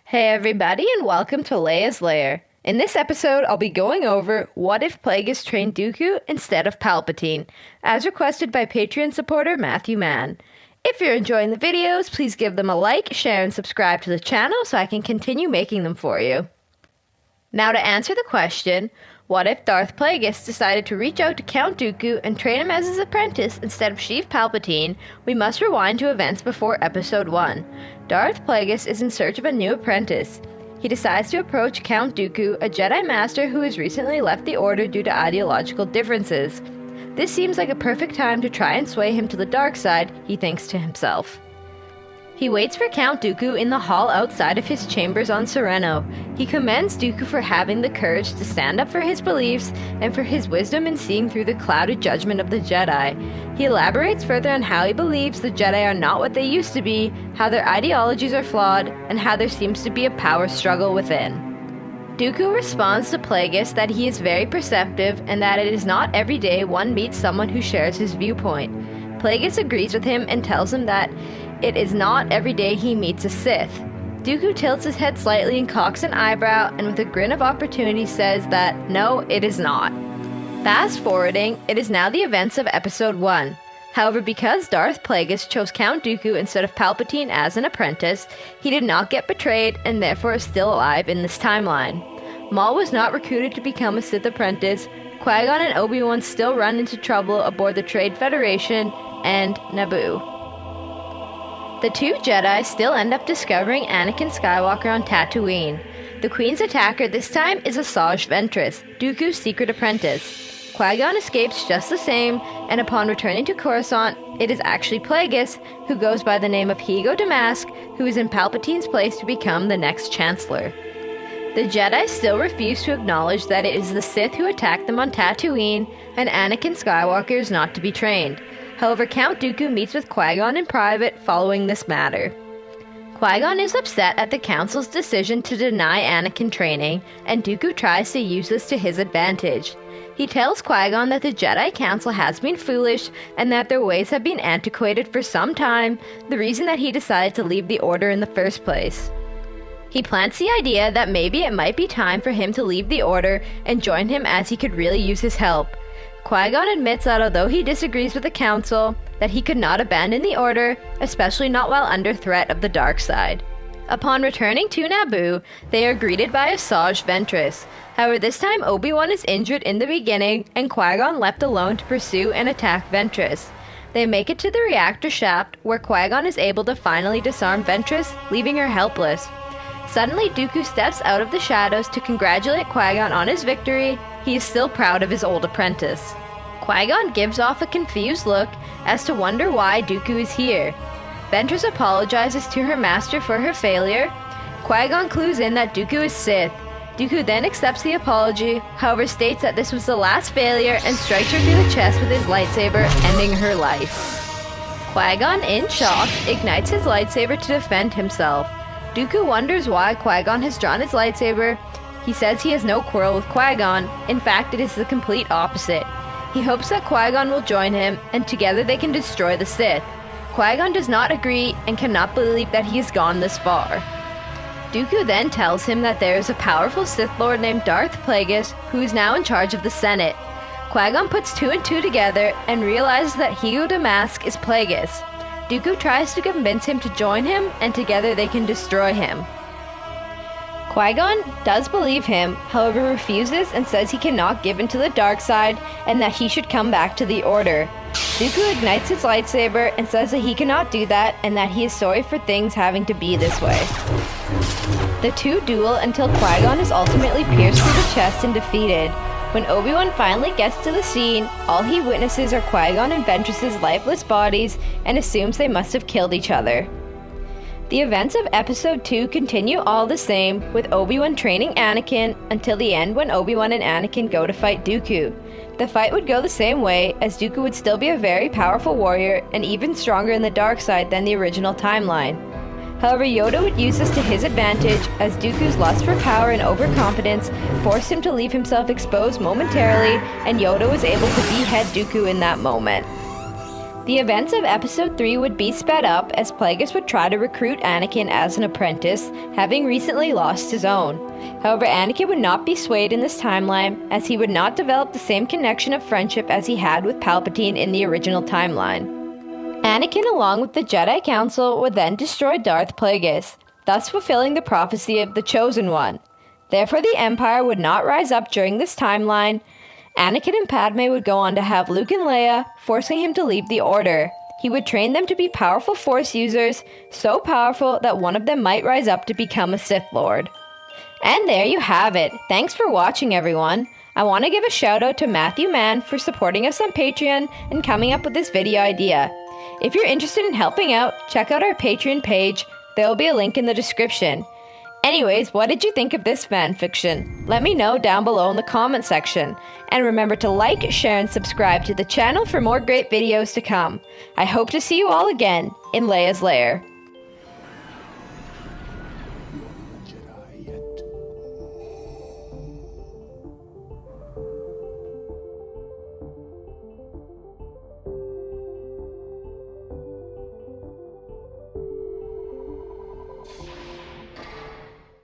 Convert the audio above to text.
Hey everybody, and welcome to Leia's Lair. In this episode, I'll be going over what if Plagueis trained Dooku instead of Palpatine, as requested by Patreon supporter Matthew Mann. If you're enjoying the videos, please give them a like, share, and subscribe to the channel so I can continue making them for you. Now to answer the question, what if Darth Plagueis decided to reach out to Count Dooku and train him as his apprentice instead of Sheev Palpatine, we must rewind to events before Episode 1. Darth Plagueis is in search of a new apprentice. He decides to approach Count Dooku, a Jedi Master who has recently left the Order due to ideological differences. This seems like a perfect time to try and sway him to the dark side, he thinks to himself. He waits for Count Dooku in the hall outside of his chambers on Serenno. He commends Dooku for having the courage to stand up for his beliefs and for his wisdom in seeing through the clouded judgment of the Jedi. He elaborates further on how he believes the Jedi are not what they used to be, how their ideologies are flawed, and how there seems to be a power struggle within. Dooku responds to Plagueis that he is very perceptive and that it is not every day one meets someone who shares his viewpoint. Plagueis agrees with him and tells him that it is not every day he meets a Sith. Dooku tilts his head slightly and cocks an eyebrow, and with a grin of opportunity says that, no, it is not. Fast forwarding, it is now the events of Episode 1. However, because Darth Plagueis chose Count Dooku instead of Palpatine as an apprentice, he did not get betrayed and therefore is still alive in this timeline. Maul was not recruited to become a Sith apprentice, Qui-Gon and Obi-Wan still run into trouble aboard the Trade Federation, and Naboo. The two Jedi still end up discovering Anakin Skywalker on Tatooine. The Queen's attacker this time is Asajj Ventress, Dooku's secret apprentice. Qui-Gon escapes just the same, and upon returning to Coruscant, it is actually Plagueis, who goes by the name of Hego Damask, who is in Palpatine's place to become the next Chancellor. The Jedi still refuse to acknowledge that it is the Sith who attacked them on Tatooine, and Anakin Skywalker is not to be trained. However, Count Dooku meets with Qui-Gon in private following this matter. Qui-Gon is upset at the Council's decision to deny Anakin training, and Dooku tries to use this to his advantage. He tells Qui-Gon that the Jedi Council has been foolish and that their ways have been antiquated for some time, the reason that he decided to leave the Order in the first place. He plants the idea that maybe it might be time for him to leave the Order and join him as he could really use his help. Qui-Gon admits that although he disagrees with the Council, that he could not abandon the Order, especially not while under threat of the dark side. Upon returning to Naboo, they are greeted by Asajj Ventress. However, this time Obi-Wan is injured in the beginning, and Qui-Gon left alone to pursue and attack Ventress. They make it to the reactor shaft, where Qui-Gon is able to finally disarm Ventress, leaving her helpless. Suddenly, Dooku steps out of the shadows to congratulate Qui-Gon on his victory. He is still proud of his old apprentice. Qui-Gon gives off a confused look as to wonder why Dooku is here. Ventress apologizes to her master for her failure. Qui-Gon clues in that Dooku is Sith. Dooku then accepts the apology, however states that this was the last failure and strikes her through the chest with his lightsaber, ending her life. Qui-Gon, in shock, ignites his lightsaber to defend himself. Dooku wonders why Qui-Gon has drawn his lightsaber. He says he has no quarrel with Qui-Gon. In fact, it is the complete opposite. He hopes that Qui-Gon will join him, and together they can destroy the Sith. Qui-Gon does not agree and cannot believe that he has gone this far. Dooku then tells him that there is a powerful Sith Lord named Darth Plagueis who is now in charge of the Senate. Qui-Gon puts two and two together and realizes that Hego Damask is Plagueis. Dooku tries to convince him to join him, and together they can destroy him. Qui-Gon does believe him, however refuses and says he cannot give in to the dark side and that he should come back to the Order. Dooku ignites his lightsaber and says that he cannot do that and that he is sorry for things having to be this way. The two duel until Qui-Gon is ultimately pierced through the chest and defeated. When Obi-Wan finally gets to the scene, all he witnesses are Qui-Gon and Ventress's lifeless bodies and assumes they must have killed each other. The events of Episode 2 continue all the same, with Obi-Wan training Anakin until the end when Obi-Wan and Anakin go to fight Dooku. The fight would go the same way, as Dooku would still be a very powerful warrior and even stronger in the dark side than the original timeline. However, Yoda would use this to his advantage, as Dooku's lust for power and overconfidence forced him to leave himself exposed momentarily, and Yoda was able to behead Dooku in that moment. The events of Episode 3 would be sped up as Plagueis would try to recruit Anakin as an apprentice, having recently lost his own. However, Anakin would not be swayed in this timeline, as he would not develop the same connection of friendship as he had with Palpatine in the original timeline. Anakin, along with the Jedi Council, would then destroy Darth Plagueis, thus fulfilling the prophecy of the Chosen One. Therefore, the Empire would not rise up during this timeline. Anakin and Padme would go on to have Luke and Leia, forcing him to leave the Order. He would train them to be powerful Force users, so powerful that one of them might rise up to become a Sith Lord. And there you have it. Thanks for watching, everyone. I want to give a shout out to Matthew Mann for supporting us on Patreon and coming up with this video idea. If you're interested in helping out, check out our Patreon page. There will be a link in the description. Anyways, what did you think of this fanfiction? Let me know down below in the comment section. And remember to like, share, and subscribe to the channel for more great videos to come. I hope to see you all again in Leia's Lair.